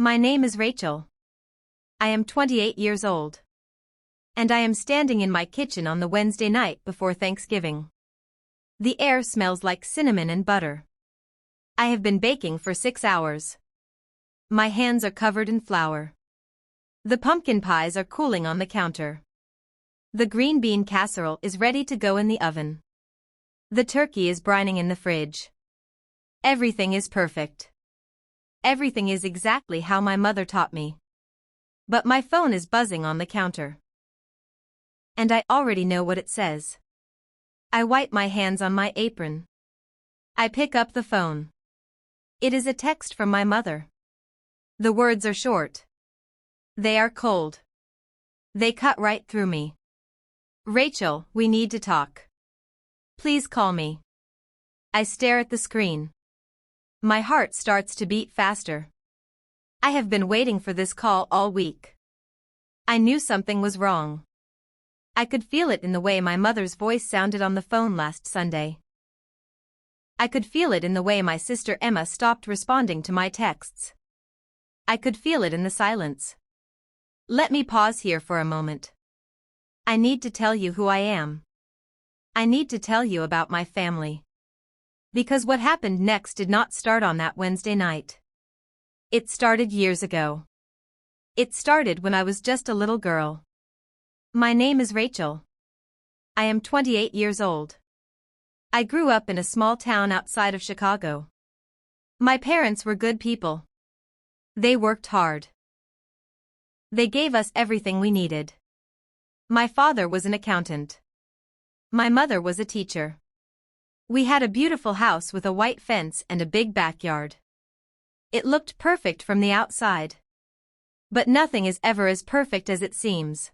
My name is Rachel. I am 28 years old. And I am standing in my kitchen on the Wednesday night before Thanksgiving. The air smells like cinnamon and butter. I have been baking for 6 hours. My hands are covered in flour. The pumpkin pies are cooling on the counter. The green bean casserole is ready to go in the oven. The turkey is brining in the fridge. Everything is perfect. Everything is exactly how my mother taught me. But my phone is buzzing on the counter. And I already know what it says. I wipe my hands on my apron. I pick up the phone. It is a text from my mother. The words are short. They are cold. They cut right through me. Rachel, we need to talk. Please call me. I stare at the screen. My heart starts to beat faster. I have been waiting for this call all week. I knew something was wrong. I could feel it in the way my mother's voice sounded on the phone last Sunday. I could feel it in the way my sister Emma stopped responding to my texts. I could feel it in the silence. Let me pause here for a moment. I need to tell you who I am. I need to tell you about my family. Because what happened next did not start on that Wednesday night. It started years ago. It started when I was just a little girl. My name is Rachel. I am 28 years old. I grew up in a small town outside of Chicago. My parents were good people. They worked hard. They gave us everything we needed. My father was an accountant. My mother was a teacher. We had a beautiful house with a white fence and a big backyard. It looked perfect from the outside. But nothing is ever as perfect as it seems.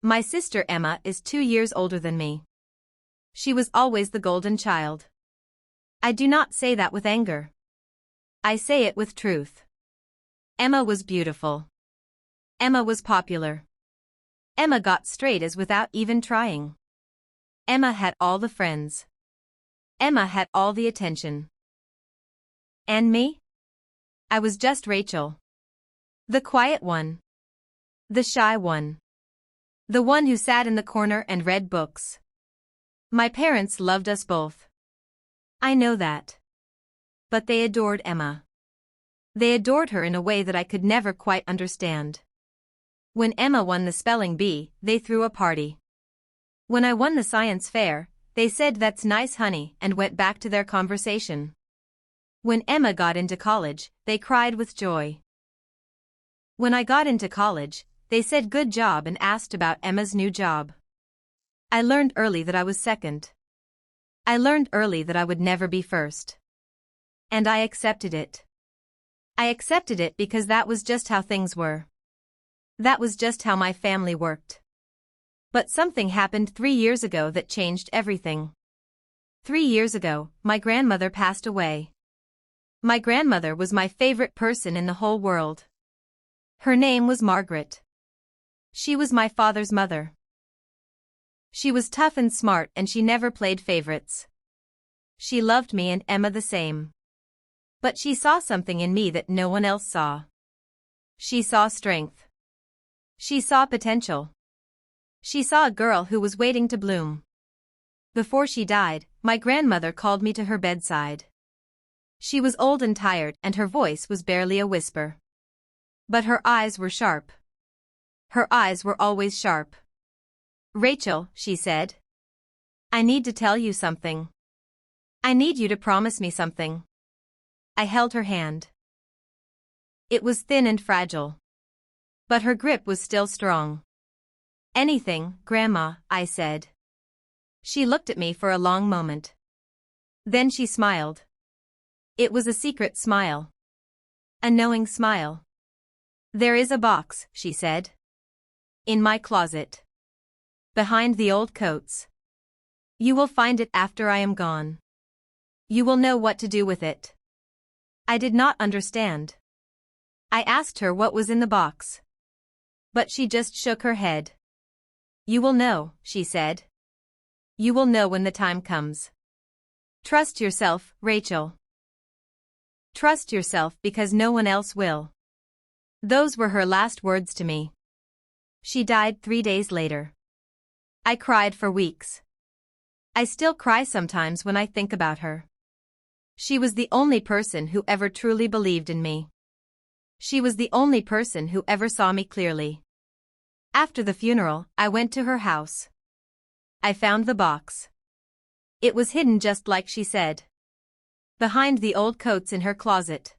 My sister Emma is 2 years older than me. She was always the golden child. I do not say that with anger. I say it with truth. Emma was beautiful. Emma was popular. Emma got straight A's without even trying. Emma had all the friends. Emma had all the attention. And me? I was just Rachel. The quiet one. The shy one. The one who sat in the corner and read books. My parents loved us both. I know that. But they adored Emma. They adored her in a way that I could never quite understand. When Emma won the spelling bee, they threw a party. When I won the science fair, they said "That's nice, honey," and went back to their conversation. When Emma got into college, they cried with joy. When I got into college, they said "Good job" and asked about Emma's new job. I learned early that I was second. I learned early that I would never be first. And I accepted it. I accepted it because that was just how things were. That was just how my family worked. But something happened 3 years ago that changed everything. 3 years ago, my grandmother passed away. My grandmother was my favorite person in the whole world. Her name was Margaret. She was my father's mother. She was tough and smart, and she never played favorites. She loved me and Emma the same. But she saw something in me that no one else saw. She saw strength. She saw potential. She saw a girl who was waiting to bloom. Before she died, my grandmother called me to her bedside. She was old and tired, and her voice was barely a whisper. But her eyes were sharp. Her eyes were always sharp. "Rachel," she said. "I need to tell you something. I need you to promise me something." I held her hand. It was thin and fragile. But her grip was still strong. "Anything, Grandma," I said. She looked at me for a long moment. Then she smiled. It was a secret smile. A knowing smile. "There is a box," she said. "In my closet. Behind the old coats. You will find it after I am gone. You will know what to do with it." I did not understand. I asked her what was in the box. But she just shook her head. "You will know," she said. "You will know when the time comes. Trust yourself, Rachel. Trust yourself because no one else will." Those were her last words to me. She died 3 days later. I cried for weeks. I still cry sometimes when I think about her. She was the only person who ever truly believed in me. She was the only person who ever saw me clearly. After the funeral, I went to her house. I found the box. It was hidden just like she said. Behind the old coats in her closet.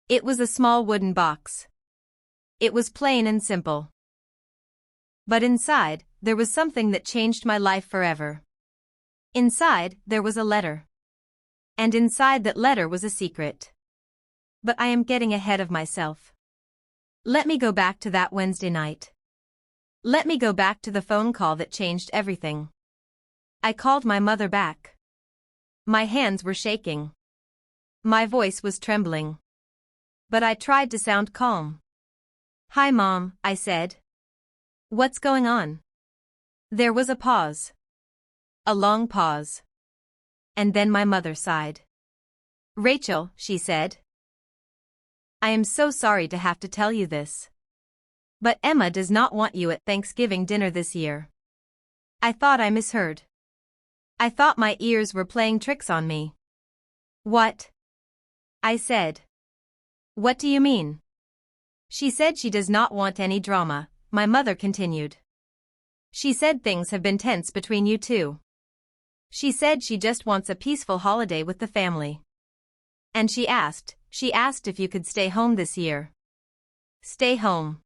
It was a small wooden box. It was plain and simple. But inside, there was something that changed my life forever. Inside, there was a letter. And inside that letter was a secret. But I am getting ahead of myself. Let me go back to that Wednesday night. Let me go back to the phone call that changed everything. I called my mother back. My hands were shaking. My voice was trembling. But I tried to sound calm. "Hi, Mom," I said. "What's going on?" There was a pause. A long pause. And then my mother sighed. "Rachel," she said. "I am so sorry to have to tell you this. But Emma does not want you at Thanksgiving dinner this year." I thought I misheard. I thought my ears were playing tricks on me. "What?" I said. "What do you mean?" "She said she does not want any drama," my mother continued. "She said things have been tense between you two. She said she just wants a peaceful holiday with the family. And she asked if you could stay home this year." Stay home.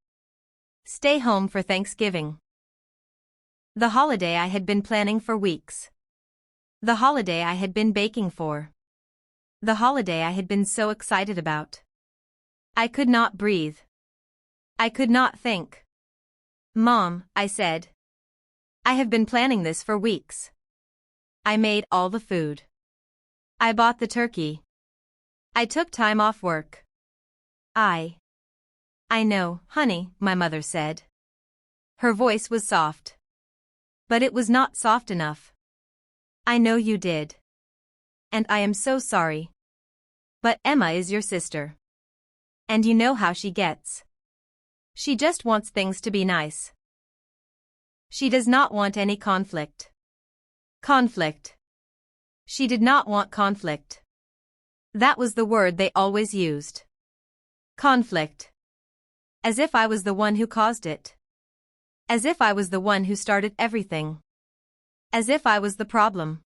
Stay home for Thanksgiving. The holiday I had been planning for weeks. The holiday I had been baking for. The holiday I had been so excited about. I could not breathe. I could not think. "Mom," I said. "I have been planning this for weeks. I made all the food. I bought the turkey. I took time off work. I know, honey," my mother said. Her voice was soft. But it was not soft enough. "I know you did. And I am so sorry. But Emma is your sister. And you know how she gets. She just wants things to be nice. She does not want any conflict." Conflict. She did not want conflict. That was the word they always used. Conflict. As if I was the one who caused it. As if I was the one who started everything. As if I was the problem.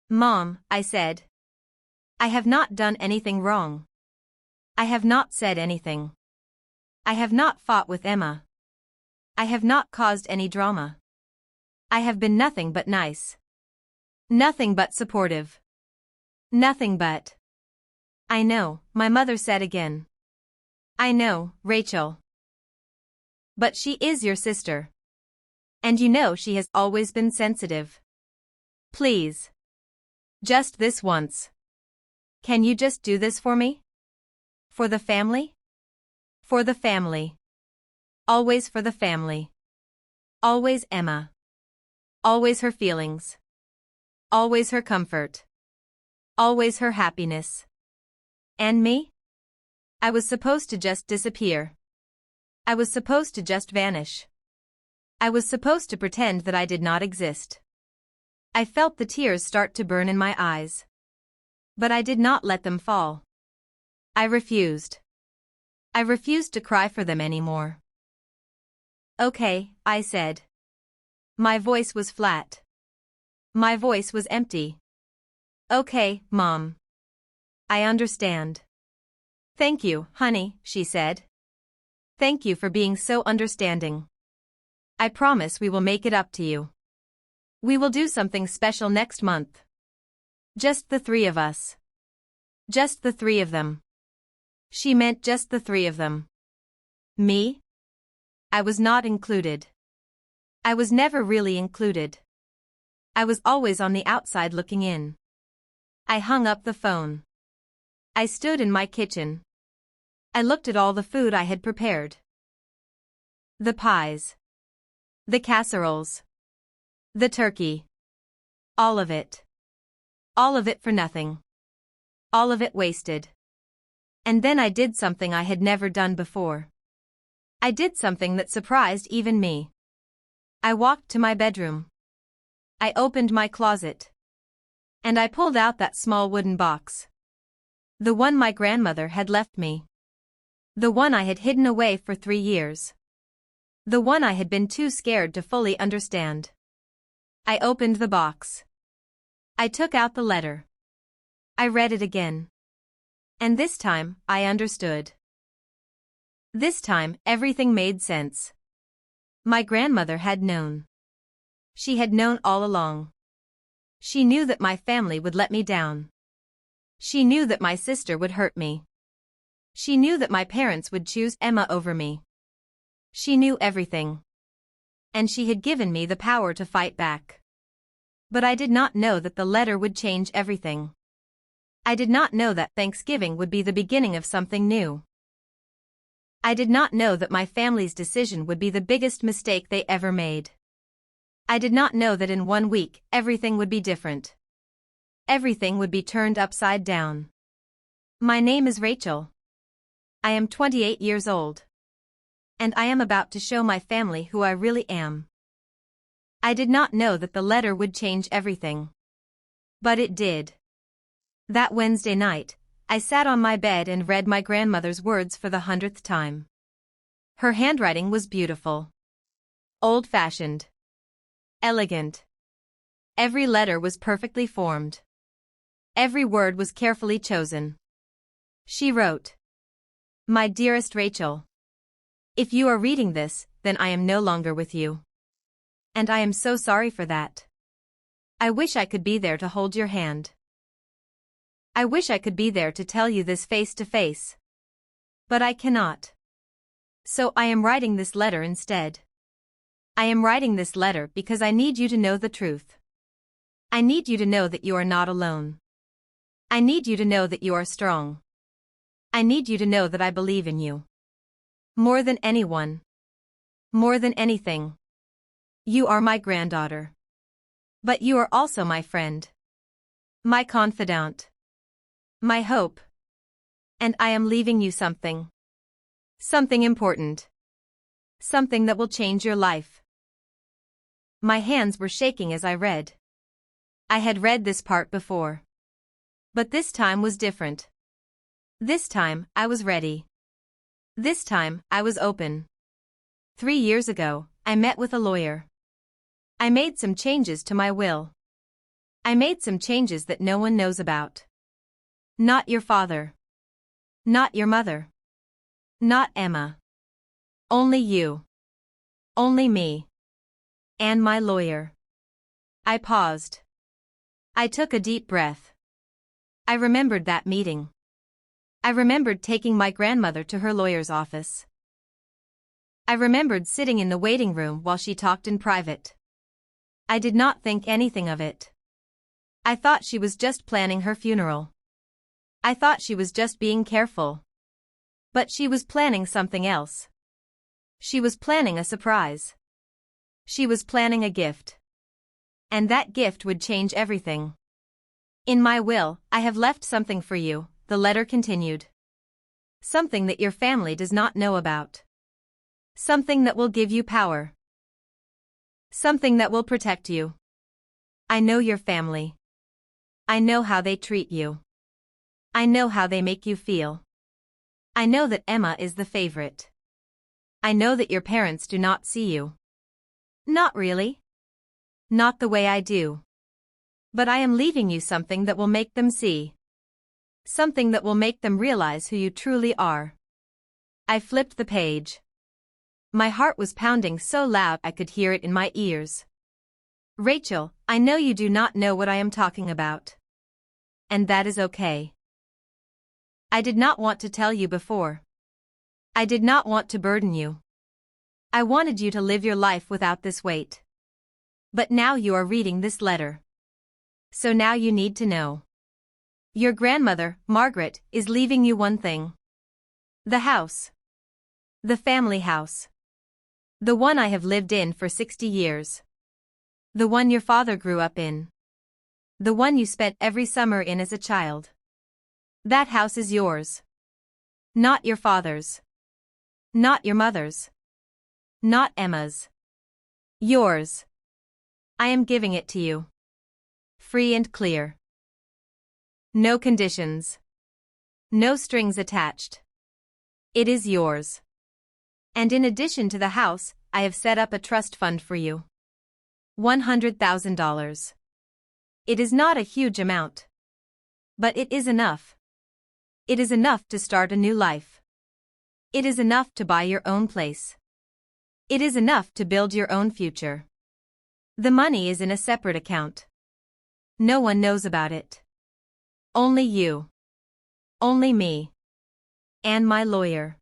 "Mom," I said. "I have not done anything wrong. I have not said anything. I have not fought with Emma. I have not caused any drama. I have been nothing but nice. Nothing but supportive. Nothing but." "I know," my mother said again. "I know, Rachel. But she is your sister. And you know she has always been sensitive. Please. Just this once. Can you just do this for me? For the family? For the family. Always for the family. Always Emma. Always her feelings. Always her comfort. Always her happiness. And me? I was supposed to just disappear. I was supposed to just vanish. I was supposed to pretend that I did not exist. I felt the tears start to burn in my eyes. But I did not let them fall. I refused. I refused to cry for them anymore. "Okay," I said. My voice was flat. My voice was empty. "Okay, Mom. I understand." "Thank you, honey," she said. "Thank you for being so understanding. I promise we will make it up to you. We will do something special next month. Just the three of us. Just the three of them." She meant just the three of them. Me? I was not included. I was never really included. I was always on the outside looking in. I hung up the phone. I stood in my kitchen. I looked at all the food I had prepared. The pies. The casseroles. The turkey. All of it. All of it for nothing. All of it wasted. And then I did something I had never done before. I did something that surprised even me. I walked to my bedroom. I opened my closet. And I pulled out that small wooden box. The one my grandmother had left me. The one I had hidden away for 3 years. The one I had been too scared to fully understand. I opened the box. I took out the letter. I read it again. And this time, I understood. This time, everything made sense. My grandmother had known. She had known all along. She knew that my family would let me down. She knew that my sister would hurt me. She knew that my parents would choose Emma over me. She knew everything. And she had given me the power to fight back. But I did not know that the letter would change everything. I did not know that Thanksgiving would be the beginning of something new. I did not know that my family's decision would be the biggest mistake they ever made. I did not know that in 1 week, everything would be different. Everything would be turned upside down. My name is Rachel. I am 28 years old. And I am about to show my family who I really am. I did not know that the letter would change everything. But it did. That Wednesday night, I sat on my bed and read my grandmother's words for the 100th time. Her handwriting was beautiful. Old-fashioned. Elegant. Every letter was perfectly formed. Every word was carefully chosen. She wrote, "My dearest Rachel. If you are reading this, then I am no longer with you. And I am so sorry for that. I wish I could be there to hold your hand. I wish I could be there to tell you this face to face. But I cannot. So I am writing this letter instead. I am writing this letter because I need you to know the truth. I need you to know that you are not alone. I need you to know that you are strong. I need you to know that I believe in you. More than anyone. More than anything. You are my granddaughter. But you are also my friend. My confidant. My hope. And I am leaving you something. Something important. Something that will change your life." My hands were shaking as I read. I had read this part before. But this time was different. This time, I was ready. This time, I was open. 3 years ago, I met with a lawyer. I made some changes to my will. I made some changes that no one knows about. Not your father. Not your mother. Not Emma. Only you. Only me. And my lawyer. I paused. I took a deep breath. I remembered that meeting. I remembered taking my grandmother to her lawyer's office. I remembered sitting in the waiting room while she talked in private. I did not think anything of it. I thought she was just planning her funeral. I thought she was just being careful. But she was planning something else. She was planning a surprise. She was planning a gift. And that gift would change everything. "In my will, I have left something for you," the letter continued. "Something that your family does not know about. Something that will give you power. Something that will protect you. I know your family. I know how they treat you. I know how they make you feel. I know that Emma is the favorite. I know that your parents do not see you. Not really. Not the way I do. But I am leaving you something that will make them see. Something that will make them realize who you truly are." I flipped the page. My heart was pounding so loud I could hear it in my ears. "Rachel, I know you do not know what I am talking about. And that is okay. I did not want to tell you before. I did not want to burden you. I wanted you to live your life without this weight. But now you are reading this letter. So now you need to know. Your grandmother, Margaret, is leaving you one thing. The house. The family house. The one I have lived in for 60 years. The one your father grew up in. The one you spent every summer in as a child. That house is yours. Not your father's. Not your mother's. Not Emma's. Yours. I am giving it to you. Free and clear. No conditions. No strings attached. It is yours. And in addition to the house, I have set up a trust fund for you. $100,000. It is not a huge amount. But it is enough. It is enough to start a new life. It is enough to buy your own place. It is enough to build your own future. The money is in a separate account. No one knows about it. Only you. Only me. And my lawyer.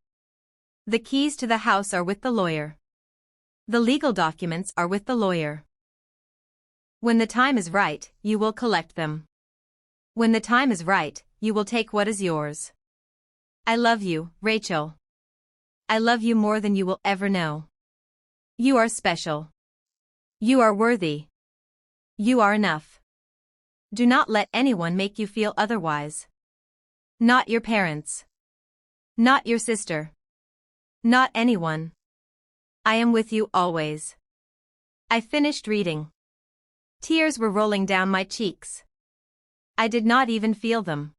The keys to the house are with the lawyer. The legal documents are with the lawyer. When the time is right, you will collect them. When the time is right, you will take what is yours. I love you, Rachel. I love you more than you will ever know. You are special. You are worthy. You are enough. Do not let anyone make you feel otherwise. Not your parents. Not your sister. Not anyone. I am with you always. I finished reading. Tears were rolling down my cheeks. I did not even feel them.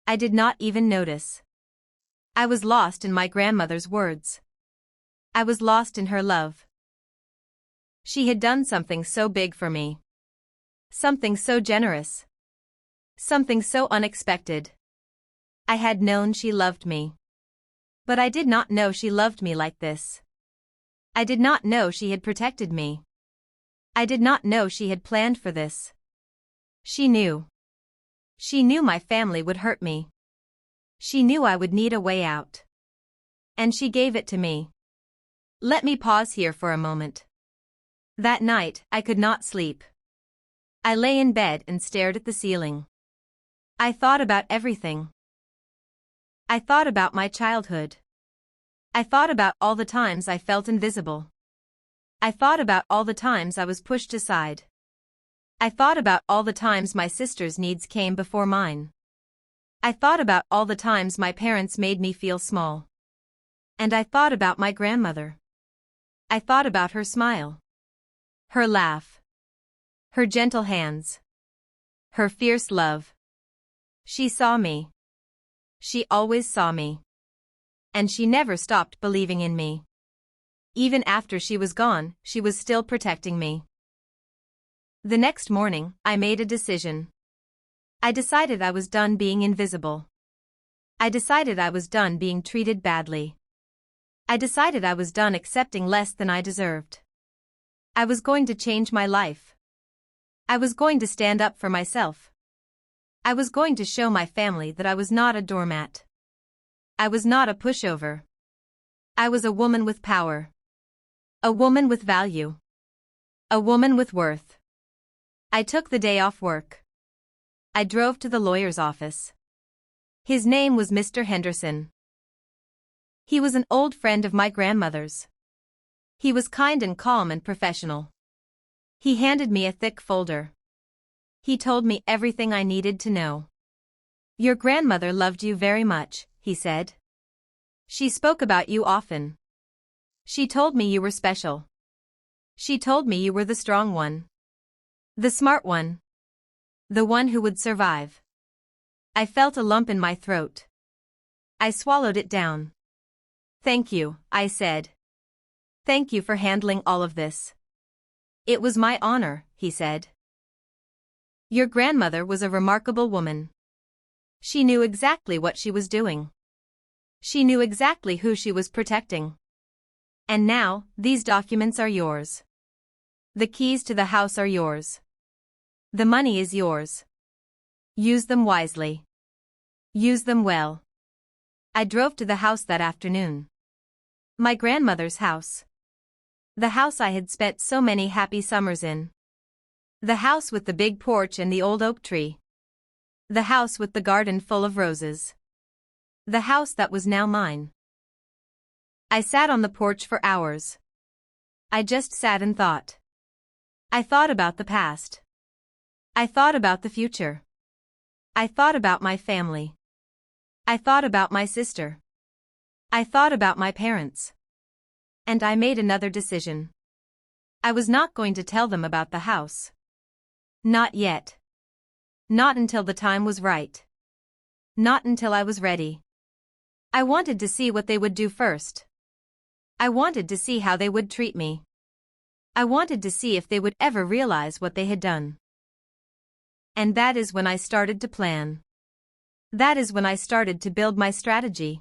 I did not even notice. I was lost in my grandmother's words. I was lost in her love. She had done something so big for me. Something so generous. Something so unexpected. I had known she loved me. But I did not know she loved me like this. I did not know she had protected me. I did not know she had planned for this. She knew. She knew my family would hurt me. She knew I would need a way out. And she gave it to me. Let me pause here for a moment. That night, I could not sleep. I lay in bed and stared at the ceiling. I thought about everything. I thought about my childhood. I thought about all the times I felt invisible. I thought about all the times I was pushed aside. I thought about all the times my sister's needs came before mine. I thought about all the times my parents made me feel small. And I thought about my grandmother. I thought about her smile. Her laugh. Her gentle hands. Her fierce love. She saw me. She always saw me. And she never stopped believing in me. Even after she was gone, she was still protecting me. The next morning, I made a decision. I decided I was done being invisible. I decided I was done being treated badly. I decided I was done accepting less than I deserved. I was going to change my life. I was going to stand up for myself. I was going to show my family that I was not a doormat. I was not a pushover. I was a woman with power. A woman with value. A woman with worth. I took the day off work. I drove to the lawyer's office. His name was Mr. Henderson. He was an old friend of my grandmother's. He was kind and calm and professional. He handed me a thick folder. He told me everything I needed to know. Your grandmother loved you very much, he said. She spoke about you often. She told me you were special. She told me you were the strong one. The smart one. The one who would survive. I felt a lump in my throat. I swallowed it down. Thank you, I said. Thank you for handling all of this. It was my honor, he said. Your grandmother was a remarkable woman. She knew exactly what she was doing. She knew exactly who she was protecting. And now, these documents are yours. The keys to the house are yours. The money is yours. Use them wisely. Use them well. I drove to the house that afternoon. My grandmother's house. The house I had spent so many happy summers in. The house with the big porch and the old oak tree. The house with the garden full of roses. The house that was now mine. I sat on the porch for hours. I just sat and thought. I thought about the past. I thought about the future. I thought about my family. I thought about my sister. I thought about my parents. And I made another decision. I was not going to tell them about the house. Not yet. Not until the time was right. Not until I was ready. I wanted to see what they would do first. I wanted to see how they would treat me. I wanted to see if they would ever realize what they had done. And that is when I started to plan. That is when I started to build my strategy.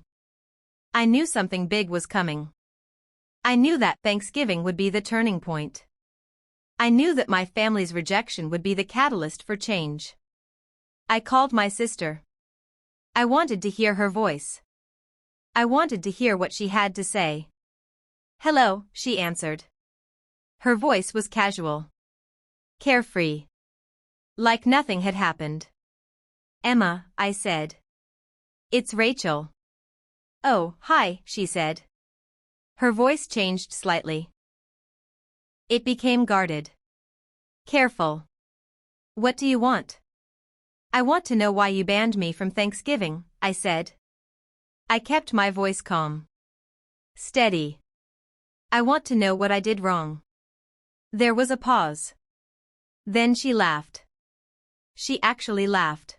I knew something big was coming. I knew that Thanksgiving would be the turning point. I knew that my family's rejection would be the catalyst for change. I called my sister. I wanted to hear her voice. I wanted to hear what she had to say. "Hello," she answered. Her voice was casual. Carefree. Like nothing had happened. "Emma," I said. "It's Rachel." "Oh, hi," she said. Her voice changed slightly. It became guarded. Careful. "What do you want?" "I want to know why you banned me from Thanksgiving," I said. I kept my voice calm. Steady. "I want to know what I did wrong." There was a pause. Then she laughed. She actually laughed.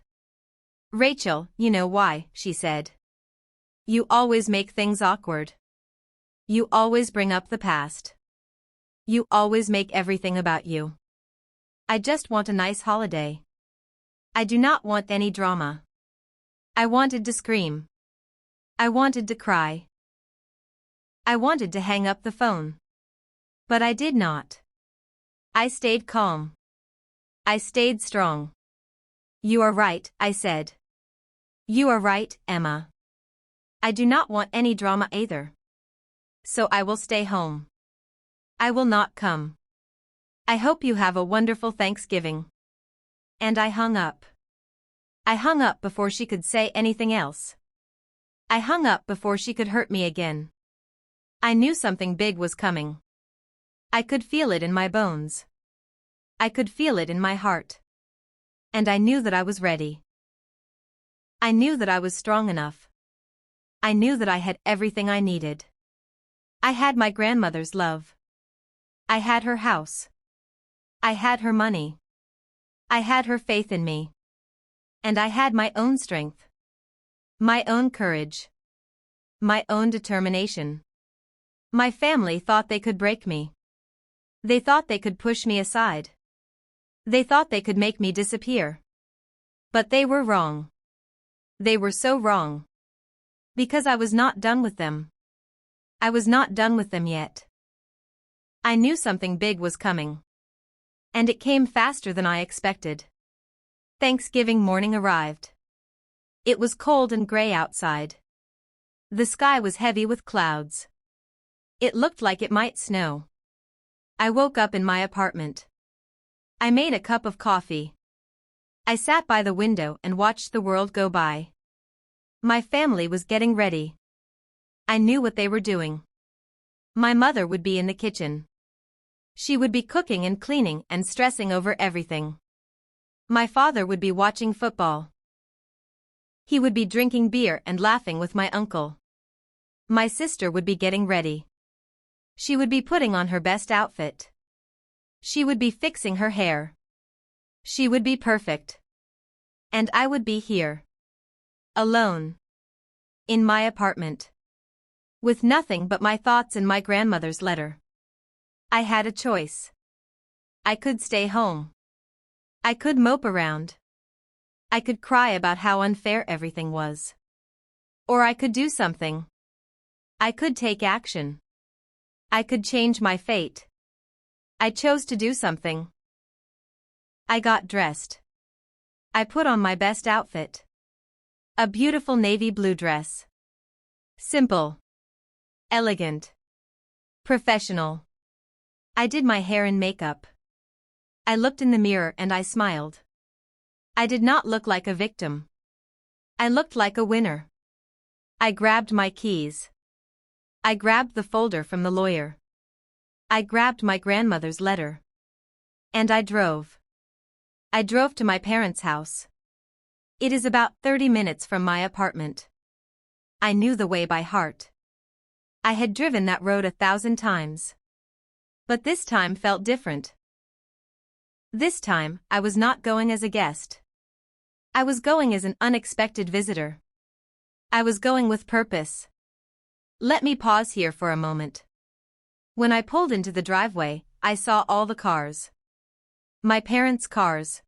"Rachel, you know why," she said. "You always make things awkward. You always bring up the past. You always make everything about you. I just want a nice holiday. I do not want any drama." I wanted to scream. I wanted to cry. I wanted to hang up the phone. But I did not. I stayed calm. I stayed strong. "You are right," I said. "You are right, Emma. I do not want any drama either. So I will stay home. I will not come. I hope you have a wonderful Thanksgiving." And I hung up. I hung up before she could say anything else. I hung up before she could hurt me again. I knew something big was coming. I could feel it in my bones. I could feel it in my heart. And I knew that I was ready. I knew that I was strong enough. I knew that I had everything I needed. I had my grandmother's love. I had her house. I had her money. I had her faith in me. And I had my own strength. My own courage. My own determination. My family thought they could break me. They thought they could push me aside. They thought they could make me disappear. But they were wrong. They were so wrong. Because I was not done with them. I was not done with them yet. I knew something big was coming. And it came faster than I expected. Thanksgiving morning arrived. It was cold and gray outside. The sky was heavy with clouds. It looked like it might snow. I woke up in my apartment. I made a cup of coffee. I sat by the window and watched the world go by. My family was getting ready. I knew what they were doing. My mother would be in the kitchen. She would be cooking and cleaning and stressing over everything. My father would be watching football. He would be drinking beer and laughing with my uncle. My sister would be getting ready. She would be putting on her best outfit. She would be fixing her hair. She would be perfect. And I would be here. Alone. In my apartment. With nothing but my thoughts and my grandmother's letter. I had a choice. I could stay home. I could mope around. I could cry about how unfair everything was. Or I could do something. I could take action. I could change my fate. I chose to do something. I got dressed. I put on my best outfit. A beautiful navy blue dress. Simple. Elegant. Professional. I did my hair and makeup. I looked in the mirror and I smiled. I did not look like a victim. I looked like a winner. I grabbed my keys. I grabbed the folder from the lawyer. I grabbed my grandmother's letter. And I drove. I drove to my parents' house. It is about 30 minutes from my apartment. I knew the way by heart. I had driven that road 1,000 times. But this time felt different. This time, I was not going as a guest. I was going as an unexpected visitor. I was going with purpose. Let me pause here for a moment. When I pulled into the driveway, I saw all the cars. My parents' cars.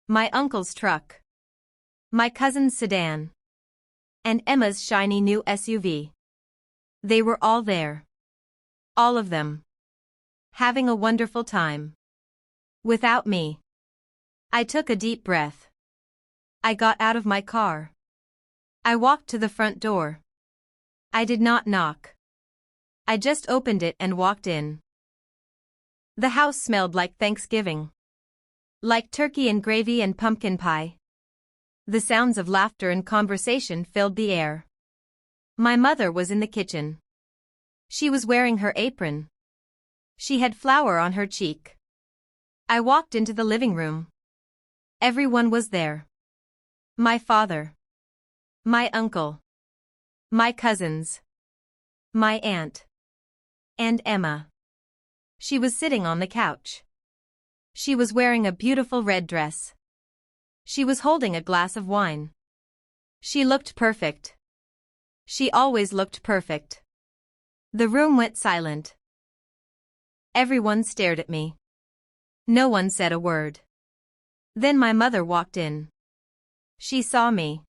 My uncle's truck. My cousin's sedan. And Emma's shiny new SUV. They were all there. All of them. Having a wonderful time. Without me. I took a deep breath. I got out of my car. I walked to the front door. I did not knock. I just opened it and walked in. The house smelled like Thanksgiving. Like turkey and gravy and pumpkin pie. The sounds of laughter and conversation filled the air. My mother was in the kitchen. She was wearing her apron. She had flour on her cheek. I walked into the living room. Everyone was there. My father. My uncle. My cousins. My aunt. And Emma. She was sitting on the couch. She was wearing a beautiful red dress. She was holding a glass of wine. She looked perfect. She always looked perfect. The room went silent. Everyone stared at me. No one said a word. Then my mother walked in. She saw me.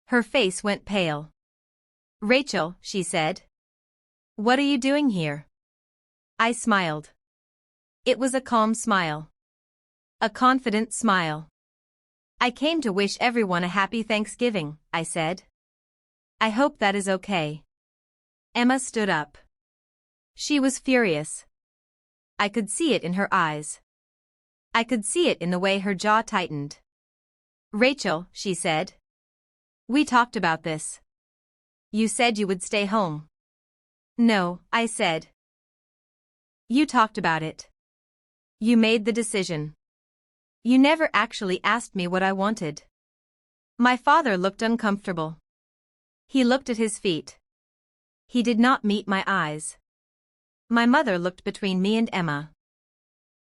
Her face went pale. "Rachel," she said. "What are you doing here?" I smiled. It was a calm smile. A confident smile. "I came to wish everyone a happy Thanksgiving," I said. "I hope that is okay." Emma stood up. She was furious. I could see it in her eyes. I could see it in the way her jaw tightened. "Rachel," she said. "We talked about this. You said you would stay home." "No," I said. "You talked about it. You made the decision. You never actually asked me what I wanted." My father looked uncomfortable. He looked at his feet. He did not meet my eyes. My mother looked between me and Emma.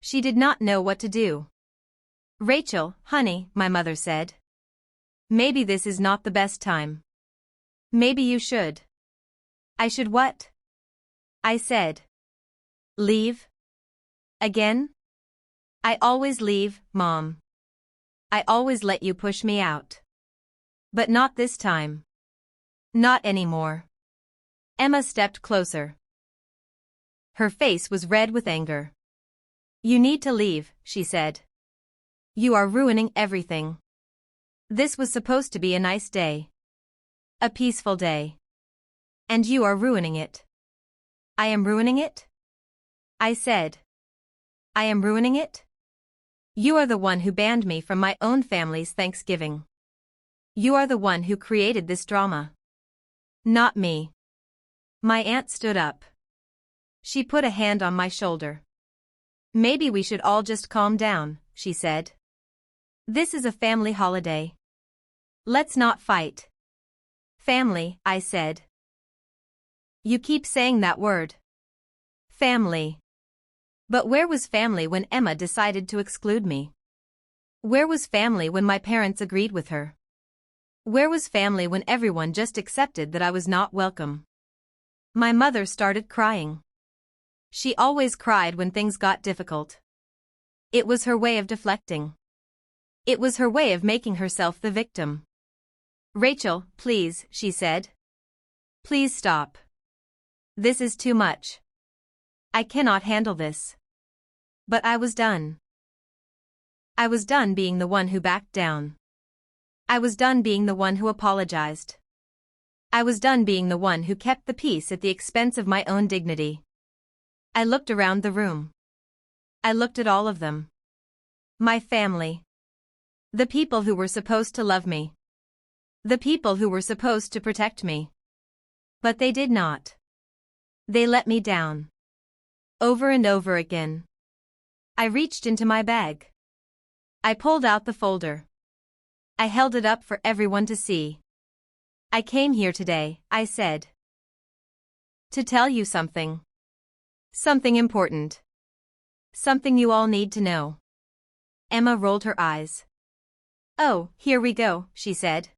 She did not know what to do. "Rachel, honey," my mother said. "Maybe this is not the best time. Maybe you should." "I should what?" I said. "Leave? Again?" "I always leave, Mom. I always let you push me out. But not this time. Not anymore." Emma stepped closer. Her face was red with anger. "You need to leave," she said. "You are ruining everything. This was supposed to be a nice day. A peaceful day. And you are ruining it." "I am ruining it?" I said. "I am ruining it? You are the one who banned me from my own family's Thanksgiving. You are the one who created this drama. Not me." My aunt stood up. She put a hand on my shoulder. "Maybe we should all just calm down," she said. "This is a family holiday. Let's not fight." "Family," I said. "You keep saying that word. Family." But where was family when Emma decided to exclude me? Where was family when my parents agreed with her? Where was family when everyone just accepted that I was not welcome? My mother started crying. She always cried when things got difficult. It was her way of deflecting. It was her way of making herself the victim. "Rachel, please," she said. "Please stop. This is too much. I cannot handle this." But I was done. I was done being the one who backed down. I was done being the one who apologized. I was done being the one who kept the peace at the expense of my own dignity. I looked around the room. I looked at all of them. My family. The people who were supposed to love me. The people who were supposed to protect me. But they did not. They let me down. Over and over again. I reached into my bag. I pulled out the folder. I held it up for everyone to see. "I came here today," I said. To tell you something. Something important. Something you all need to know. Emma rolled her eyes. Oh, here we go, she said.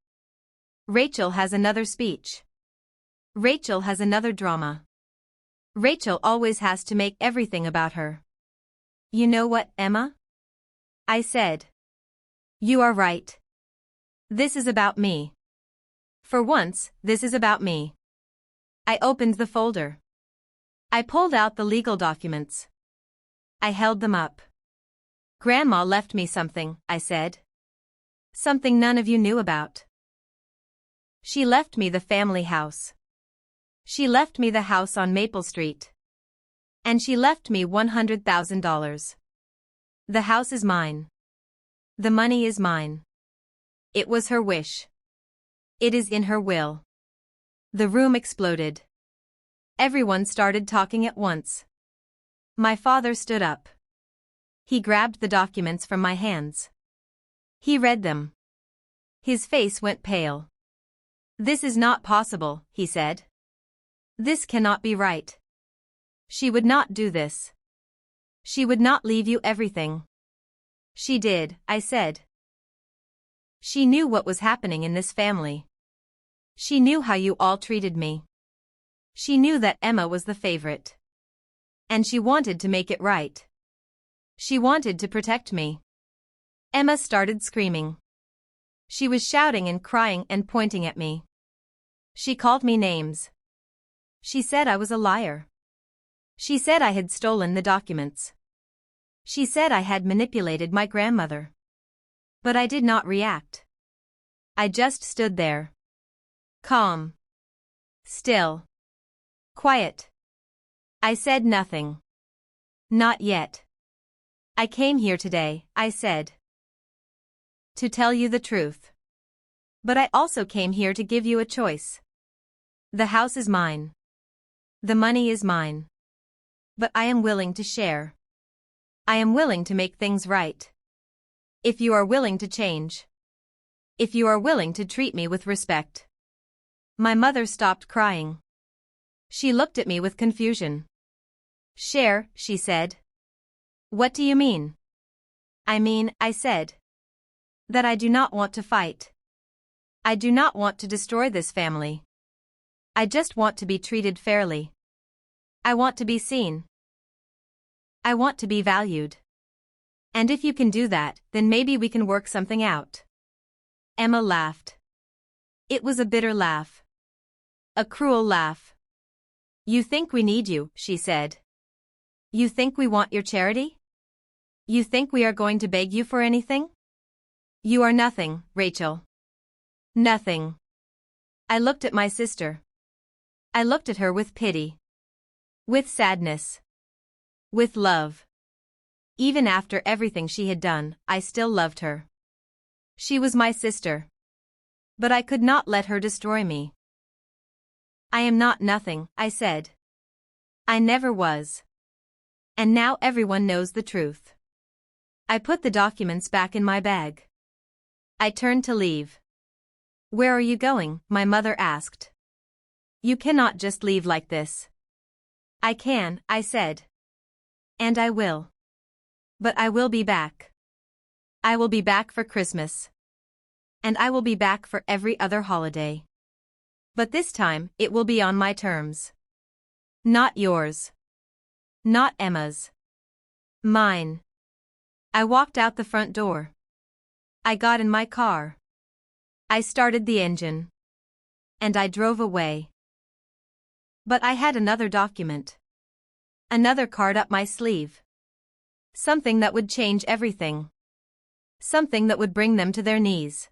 Rachel has another speech. Rachel has another drama. Rachel always has to make everything about her. You know what, Emma? I said. You are right. This is about me. For once, this is about me. I opened the folder. I pulled out the legal documents. I held them up. Grandma left me something, I said. Something none of you knew about. She left me the family house. She left me the house on Maple Street. And she left me $100,000. The house is mine. The money is mine. It was her wish. It is in her will. The room exploded. Everyone started talking at once. My father stood up. He grabbed the documents from my hands. He read them. His face went pale. This is not possible, he said. This cannot be right. She would not do this. She would not leave you everything. She did, I said. She knew what was happening in this family. She knew how you all treated me. She knew that Emma was the favorite. And she wanted to make it right. She wanted to protect me. Emma started screaming. She was shouting and crying and pointing at me. She called me names. She said I was a liar. She said I had stolen the documents. She said I had manipulated my grandmother. But I did not react. I just stood there. Calm. Still. Quiet. I said nothing. Not yet. I came here today, I said. To tell you the truth. But I also came here to give you a choice. The house is mine. The money is mine. But I am willing to share. I am willing to make things right. If you are willing to change. If you are willing to treat me with respect. My mother stopped crying. She looked at me with confusion. Share, she said. What do you mean? I mean, I said. That I do not want to fight. I do not want to destroy this family. I just want to be treated fairly. I want to be seen. I want to be valued. And if you can do that, then maybe we can work something out. Emma laughed. It was a bitter laugh. A cruel laugh. You think we need you, she said. You think we want your charity? You think we are going to beg you for anything? You are nothing, Rachel. Nothing. I looked at my sister. I looked at her with pity. With sadness. With love. Even after everything she had done, I still loved her. She was my sister. But I could not let her destroy me. I am not nothing, I said. I never was. And now everyone knows the truth. I put the documents back in my bag. I turned to leave. Where are you going? My mother asked. You cannot just leave like this. I can, I said. And I will. But I will be back. I will be back for Christmas. And I will be back for every other holiday. But this time, it will be on my terms. Not yours. Not Emma's. Mine. I walked out the front door. I got in my car. I started the engine. And I drove away. But I had another document. Another card up my sleeve. Something that would change everything. Something that would bring them to their knees.